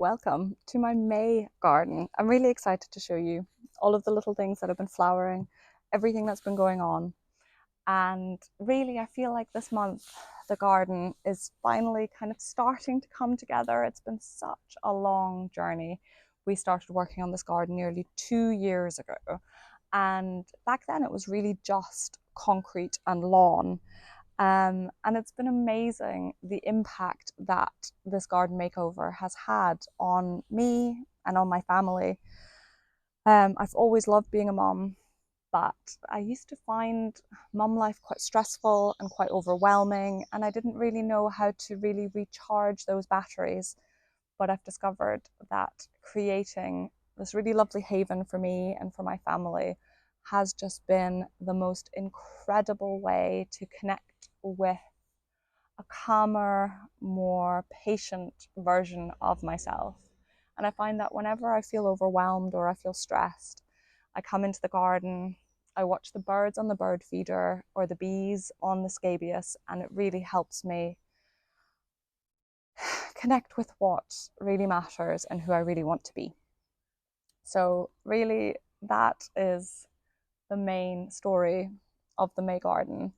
Welcome to my May garden. I'm really excited to show you all of the little things that have been flowering, everything that's been going on. And really, I feel like this month, the garden is finally kind of starting to come together. It's been such a long journey. We started working on this garden nearly 2 years ago. And back then it was really just concrete and lawn. And it's been amazing the impact that this garden makeover has had on me and on my family. I've always loved being a mum, but I used to find mum life quite stressful and quite overwhelming, and I didn't really know how to really recharge those batteries. But I've discovered that creating this really lovely haven for me and for my family has just been the most incredible way to connect with a calmer, more patient version of myself. And I find that whenever I feel overwhelmed or I feel stressed, I come into the garden, I watch the birds on the bird feeder or the bees on the scabious, and it really helps me connect with what really matters and who I really want to be. So really, that is the main story of the May Garden.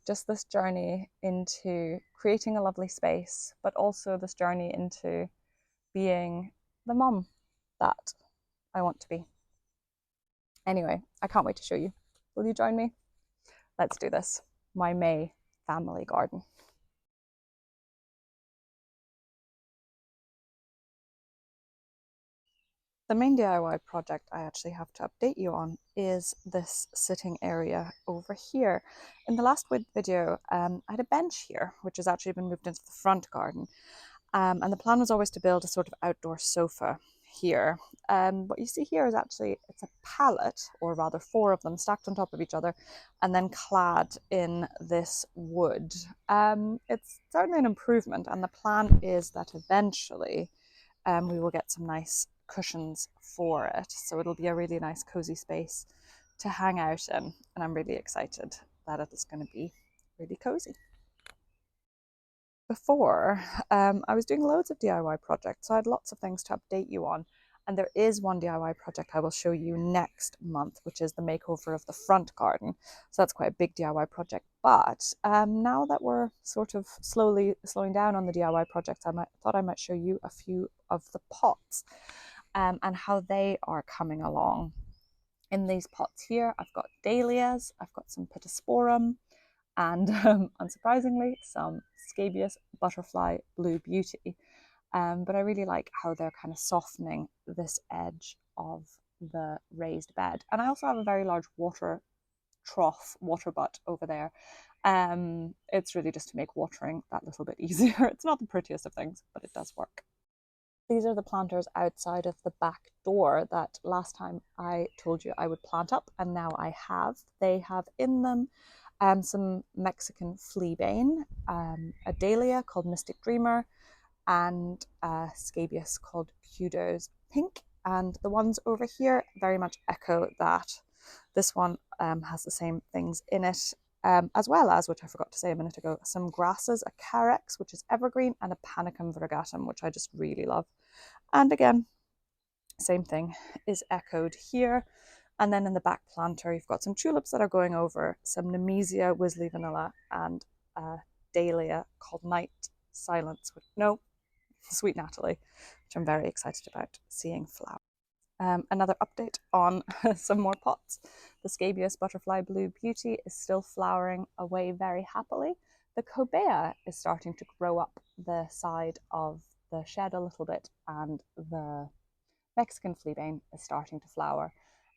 Just this journey into creating a lovely space, but also this journey into being the mum that I want to be. Anyway, I can't wait to show you. Will you join me? Let's do this. My May family garden. The main DIY project I actually have to update you on is this sitting area over here. In the last video, I had a bench here, which has actually been moved into the front garden. And the plan was always to build a sort of outdoor sofa here. What you see here is actually, it's a pallet, or rather 4 of them stacked on top of each other and then clad in this wood. It's certainly an improvement, and the plan is that eventually we will get some nice cushions for it. So it'll be a really nice cozy space to hang out in. And I'm really excited that it is going to be really cozy. Before, I was doing loads of DIY projects, so I had lots of things to update you on. And there is one DIY project I will show you next month, which is the makeover of the front garden. So that's quite a big DIY project. But now that we're sort of slowly slowing down on the DIY projects, I thought I might show you a few of the pots and how they are coming along. In these pots here, I've got dahlias, I've got some pittosporum, and unsurprisingly, some scabious butterfly blue beauty. But I really like how they're kind of softening this edge of the raised bed. And I also have a very large water trough, water butt over there. It's really just to make watering that little bit easier. It's not the prettiest of things, but it does work. These are the planters outside of the back door that last time I told you I would plant up, and now I have. They have in them some Mexican fleabane, a dahlia called Mystic Dreamer, and a scabious called Kudo's Pink. And the ones over here very much echo that. This one has the same things in it, as well as, which I forgot to say a minute ago, some grasses, a carex, which is evergreen, and a panicum virgatum, which I just really love. And again, same thing is echoed here. And then in the back planter, you've got some tulips that are going over, some Nemesia, Wisley Vanilla, and a dahlia called Night Silence. No, Sweet Natalie, which I'm very excited about seeing flower. Another update on some more pots. The scabious butterfly blue beauty is still flowering away very happily. The cobea is starting to grow up the side of the shed a little bit, and the Mexican fleabane is starting to flower.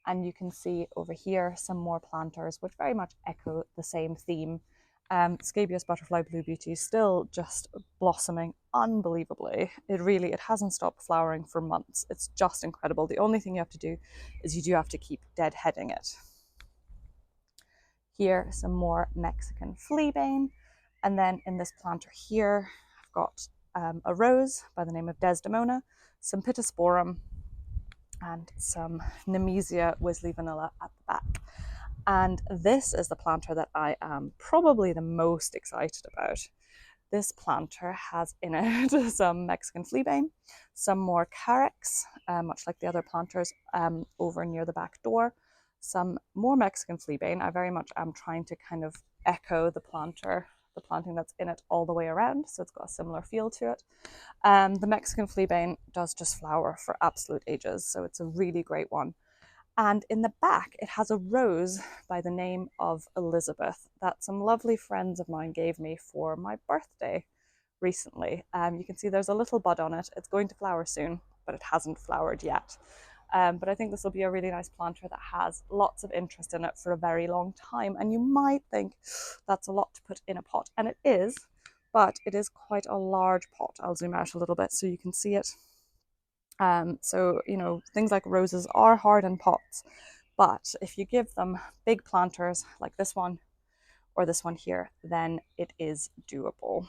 And you can see over here some more planters which very much echo the same theme. Scabious butterfly blue beauty is still just blossoming unbelievably. It hasn't stopped flowering for months. It's just incredible. The only thing you have to do is you do have to keep deadheading it. Here, some more Mexican fleabane. And then in this planter here, I've got a rose by the name of Desdemona, some pittosporum, and some Nemesia Wisley Vanilla at the back. And this is the planter that I am probably the most excited about. This planter has in it some Mexican fleabane, some more carex, much like the other planters over near the back door, some more Mexican fleabane. I very much am trying to kind of echo the planting that's in it all the way around, so it's got a similar feel to it. The Mexican fleabane does just flower for absolute ages, so it's a really great one. And in the back, it has a rose by the name of Elizabeth that some lovely friends of mine gave me for my birthday recently. You can see there's a little bud on it. It's going to flower soon, but it hasn't flowered yet. But I think this will be a really nice planter that has lots of interest in it for a very long time. And you might think that's a lot to put in a pot, and it is, but it is quite a large pot. I'll zoom out a little bit so you can see it. So, you know, things like roses are hard in pots, but if you give them big planters like this one or this one here, then it is doable.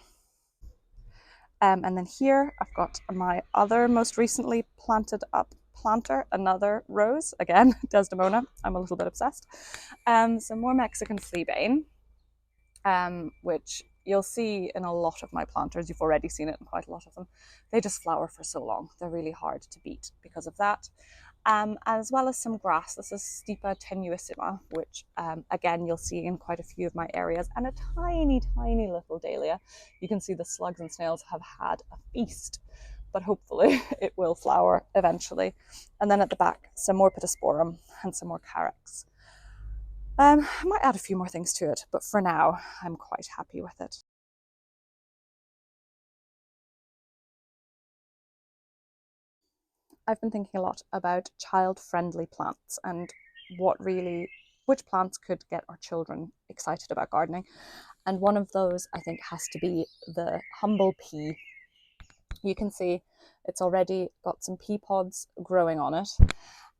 And then here I've got my other most recently planted up planter, another rose, again, Desdemona. I'm a little bit obsessed. Some more Mexican fleabane, which you'll see in a lot of my planters. You've already seen it in quite a lot of them. They just flower for so long. They're really hard to beat because of that. As well as some grass. This is Stipa tenuissima, which again you'll see in quite a few of my areas, and a tiny, tiny little dahlia. You can see the slugs and snails have had a feast, but hopefully it will flower eventually. And then at the back, some more pittosporum and some more carex. I might add a few more things to it, but for now, I'm quite happy with it. I've been thinking a lot about child-friendly plants and which plants could get our children excited about gardening. And one of those, I think, has to be the humble pea. You can see it's already got some pea pods growing on it.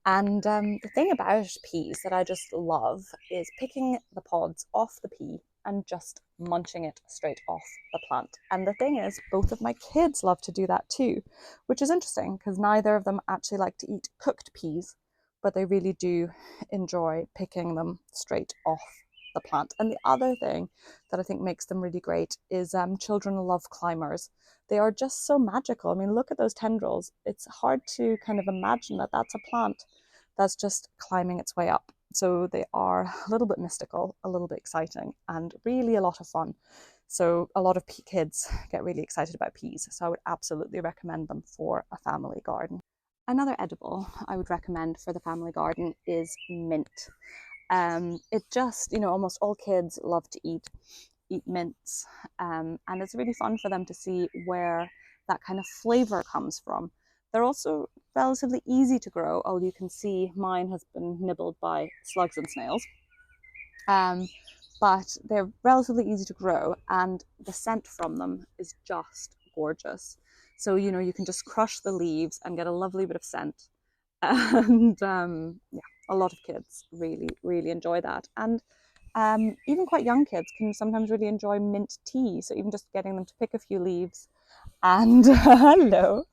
And the thing about peas that I just love is picking the pods off the pea and just munching it straight off the plant. And the thing is, both of my kids love to do that too, which is interesting because neither of them actually like to eat cooked peas, but they really do enjoy picking them straight off the plant. And the other thing that I think makes them really great is children love climbers. They are just so magical. I mean, look at those tendrils. It's hard to kind of imagine that that's a plant that's just climbing its way up. So they are a little bit mystical, a little bit exciting, and really a lot of fun. So a lot of kids get really excited about peas. So I would absolutely recommend them for a family garden. Another edible I would recommend for the family garden is mint. It just, you know, almost all kids love to eat mints, and it's really fun for them to see where that kind of flavor comes from. They're also relatively easy to grow. Oh, you can see mine has been nibbled by slugs and snails. But they're relatively easy to grow, and the scent from them is just gorgeous. So, you know, you can just crush the leaves and get a lovely bit of scent. And yeah, a lot of kids really, really enjoy that. And even quite young kids can sometimes really enjoy mint tea. So even just getting them to pick a few leaves and hello,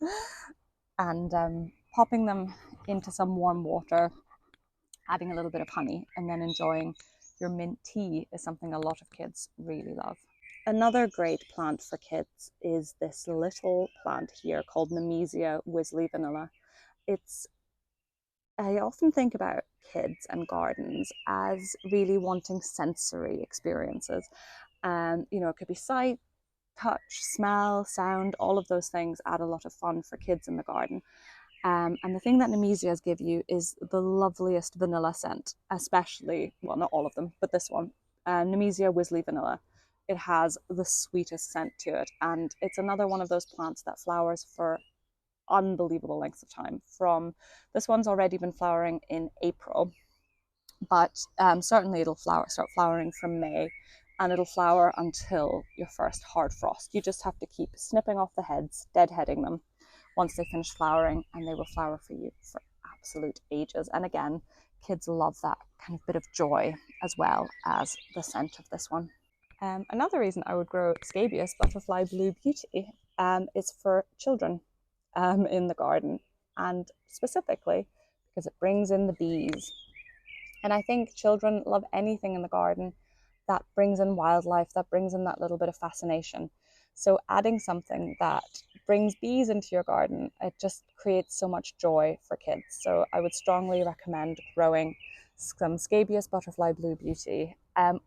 and popping them into some warm water, adding a little bit of honey, and then enjoying your mint tea is something a lot of kids really love. Another great plant for kids is this little plant here called Nemesia Wisley Vanilla. I often think about kids and gardens as really wanting sensory experiences. You know, it could be sight, touch, smell, sound, all of those things add a lot of fun for kids in the garden. And the thing that Nemesias give you is the loveliest vanilla scent, especially, well, not all of them, but this one, Nemesia Wisley Vanilla. It has the sweetest scent to it. And it's another one of those plants that flowers for unbelievable lengths of time. From this one's already been flowering in April, but certainly it'll start flowering from May, and it'll flower until your first hard frost. You just have to keep snipping off the heads, deadheading them once they finish flowering, and they will flower for you for absolute ages. And again, kids love that kind of bit of joy as well as the scent of this one. Another reason I would grow scabious butterfly blue beauty is for children in the garden, and specifically because it brings in the bees. And I think children love anything in the garden that brings in wildlife, that brings in that little bit of fascination. So adding something that brings bees into your garden, it just creates so much joy for kids. So I would strongly recommend growing some scabious butterfly blue beauty,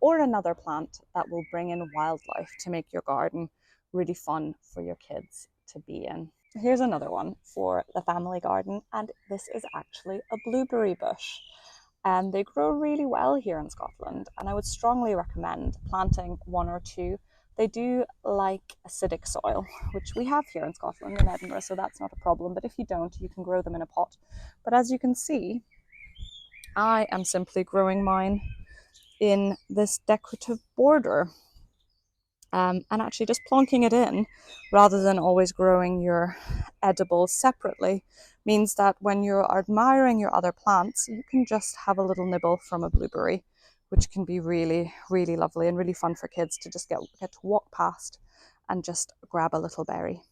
or another plant that will bring in wildlife to make your garden really fun for your kids to be in. Here's another one for the family garden, and this is actually a blueberry bush. And they grow really well here in Scotland, and I would strongly recommend planting one or two. They do like acidic soil, which we have here in Scotland, in Edinburgh, so that's not a problem. But if you don't, you can grow them in a pot. But as you can see, I am simply growing mine in this decorative border, and actually just plonking it in rather than always growing your edibles separately means that when you're admiring your other plants, you can just have a little nibble from a blueberry, which can be really, really lovely and really fun for kids to just get to walk past and just grab a little berry.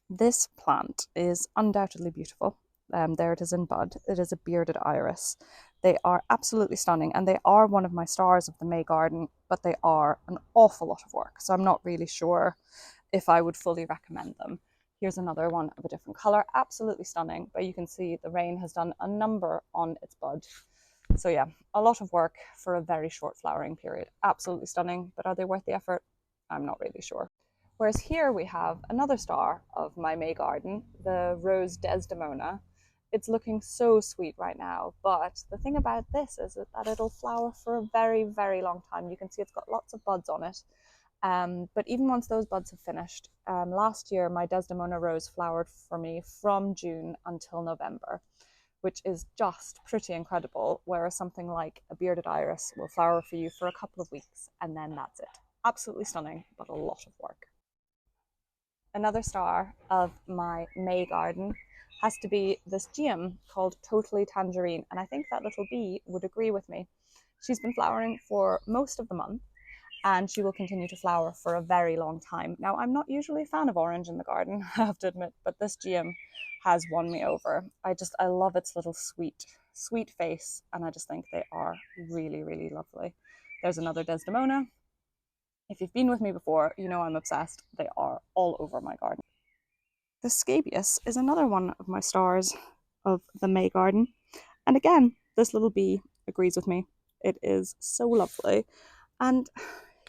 This plant is undoubtedly beautiful. There it is in bud. It is a bearded iris. They are absolutely stunning, and they are one of my stars of the May garden, but they are an awful lot of work. So I'm not really sure if I would fully recommend them. Here's another one of a different color, absolutely stunning, but you can see the rain has done a number on its bud. So yeah, a lot of work for a very short flowering period. Absolutely stunning, but are they worth the effort? I'm not really sure. Whereas here we have another star of my May garden, the rose Desdemona. It's looking so sweet right now, but the thing about this is that it'll flower for a very, very long time. You can see it's got lots of buds on it. But even once those buds have finished, last year my Desdemona rose flowered for me from June until November, which is just pretty incredible, whereas something like a bearded iris will flower for you for a couple of weeks and then that's it. Absolutely stunning, but a lot of work. Another star of my May garden has to be this geum called Totally Tangerine, and I think that little bee would agree with me. She's been flowering for most of the month, and she will continue to flower for a very long time. Now, I'm not usually a fan of orange in the garden, I have to admit, but this geum has won me over. I love its little sweet face, and I just think they are really, really lovely. There's another Desdemona. If you've been with me before, you know I'm obsessed. They are all over my garden. The scabious is another one of my stars of the May garden. And again, this little bee agrees with me. It is so lovely. And,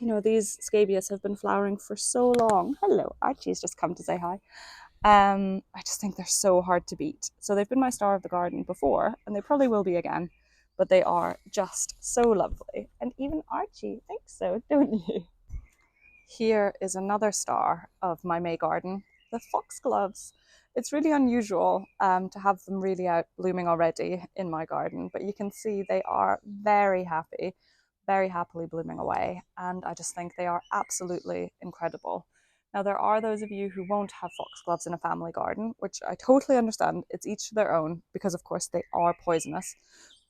you know, these scabious have been flowering for so long. Hello, Archie's just come to say hi. I just think they're so hard to beat. So they've been my star of the garden before, and they probably will be again. But they are just so lovely. And even Archie thinks so, don't you? Here is another star of my May garden, the foxgloves. It's really unusual to have them really out blooming already in my garden, but you can see they are very happy, very happily blooming away, and I just think they are absolutely incredible. Now, there are those of you who won't have foxgloves in a family garden, which I totally understand. It's each to their own, because of course they are poisonous.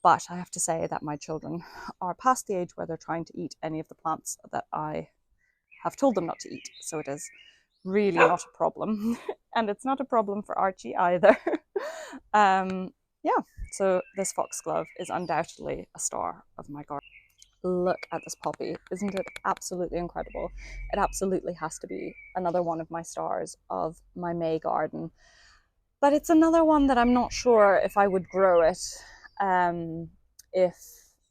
But I have to say that my children are past the age where they're trying to eat any of the plants that I have told them not to eat. So it is really not a problem. And it's not a problem for Archie either. Yeah, so this foxglove is undoubtedly a star of my garden. Look at this poppy. Isn't it absolutely incredible? It absolutely has to be another one of my stars of my May garden. But it's another one that I'm not sure if I would grow it if,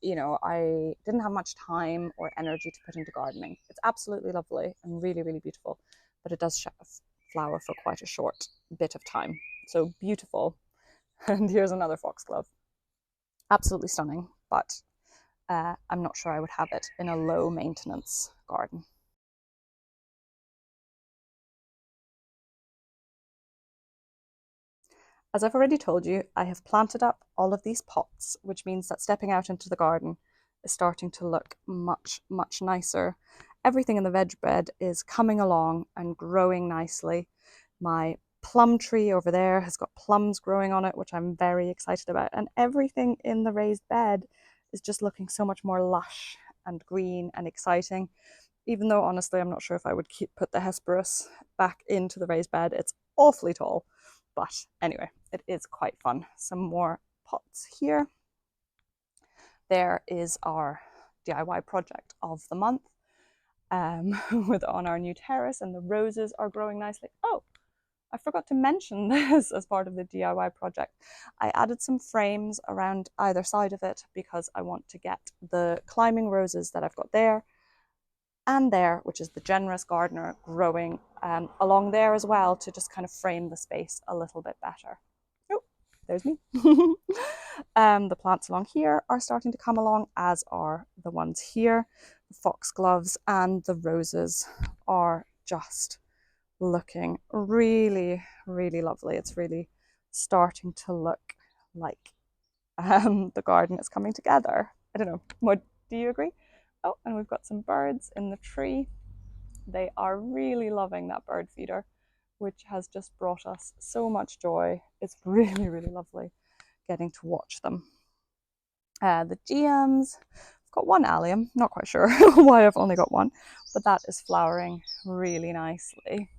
you know, I didn't have much time or energy to put into gardening. It's absolutely lovely and really, really beautiful, but it does flower for quite a short bit of time. So beautiful. And here's another foxglove. Absolutely stunning, but I'm not sure I would have it in a low maintenance garden. As I've already told you, I have planted up all of these pots, which means that stepping out into the garden is starting to look much, much nicer. Everything in the veg bed is coming along and growing nicely. My plum tree over there has got plums growing on it, which I'm very excited about. And everything in the raised bed is just looking so much more lush and green and exciting. Even though, honestly, I'm not sure if I would put the Hesperus back into the raised bed. It's awfully tall. But anyway, it is quite fun. Some more pots here. there is our DIY project of the month with on our new terrace, and the roses are growing nicely. Oh, I forgot to mention this as part of the DIY project. I added some frames around either side of it because I want to get the climbing roses that I've got there and there, which is the generous gardener, growing along there as well, to just kind of frame the space a little bit better. Oh, there's me. The plants along here are starting to come along, as are the ones here. The foxgloves and the roses are just looking really, really lovely. It's really starting to look like the garden is coming together. I don't know. What do you agree? Oh, and we've got some birds in the tree. They are really loving that bird feeder, which has just brought us so much joy. It's really, really lovely getting to watch them. The GMs, I've got one allium, not quite sure why I've only got one, but that is flowering really nicely.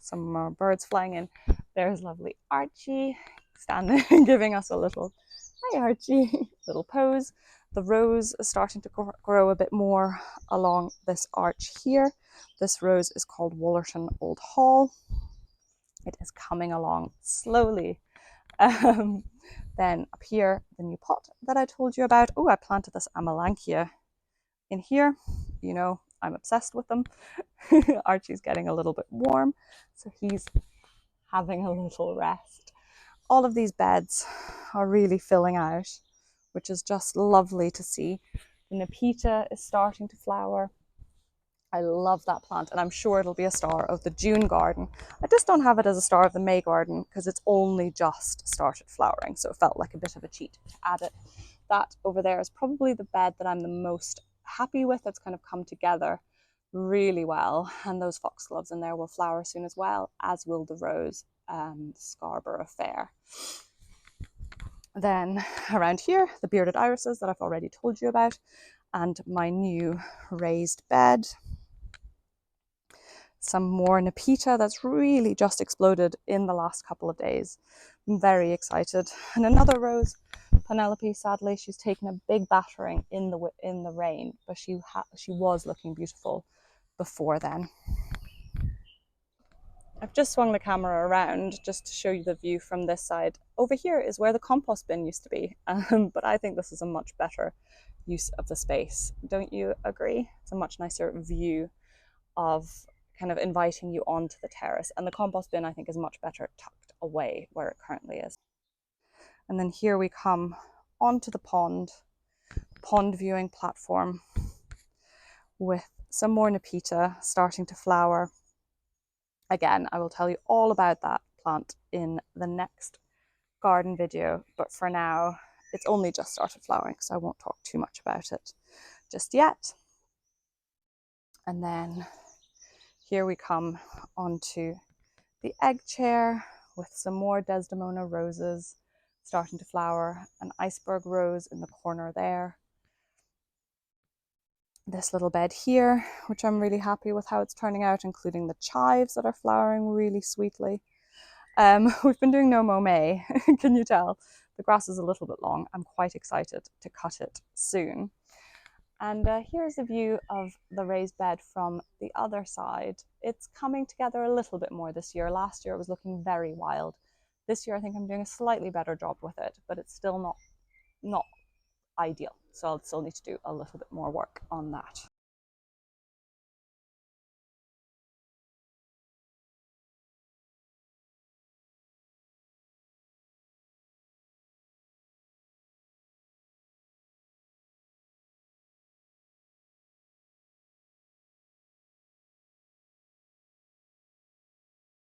Some more birds flying in. There's lovely Archie standing, giving us a little, hi Archie, little pose. The rose is starting to grow a bit more along this arch here. This rose is called Wollerton Old Hall. It is coming along slowly. Then up here, the new pot that I told you about. Oh, I planted this Amelanchier in here. You know, I'm obsessed with them. Archie's getting a little bit warm, so he's having a little rest. All of these beds are really filling out, which is just lovely to see. The Nepeta is starting to flower. I love that plant, and I'm sure it'll be a star of the June garden. I just don't have it as a star of the May garden because it's only just started flowering, so it felt like a bit of a cheat to add it. That over there is probably the bed that I'm the most happy with. It's kind of come together really well, and those foxgloves in there will flower soon as well, as will the rose Scarborough Fair. Then around here, the bearded irises that I've already told you about, and my new raised bed. Some more Nepeta that's really just exploded in the last couple of days. I'm very excited. And another rose, Penelope, sadly, she's taken a big battering in the rain, but she was looking beautiful before then. I've just swung the camera around just to show you the view from this side. Over here is where the compost bin used to be, but I think this is a much better use of the space. Don't you agree? It's a much nicer view of kind of inviting you onto the terrace, and the compost bin I think is much better tucked away where it currently is. And then here we come onto the pond viewing platform with some more Nepeta starting to flower. Again, I will tell you all about that plant in the next garden video, but for now it's only just started flowering, so I won't talk too much about it just yet. And then here we come onto the egg chair with some more Desdemona roses starting to flower, an iceberg rose in the corner there. This little bed here, which I'm really happy with how it's turning out, including the chives that are flowering really sweetly. We've been doing no mow May, can you tell? The grass is a little bit long. I'm quite excited to cut it soon. And here's a view of the raised bed from the other side. It's coming together a little bit more this year. Last year it was looking very wild. This year I think I'm doing a slightly better job with it, but it's still not ideal. So I'll still need to do a little bit more work on that.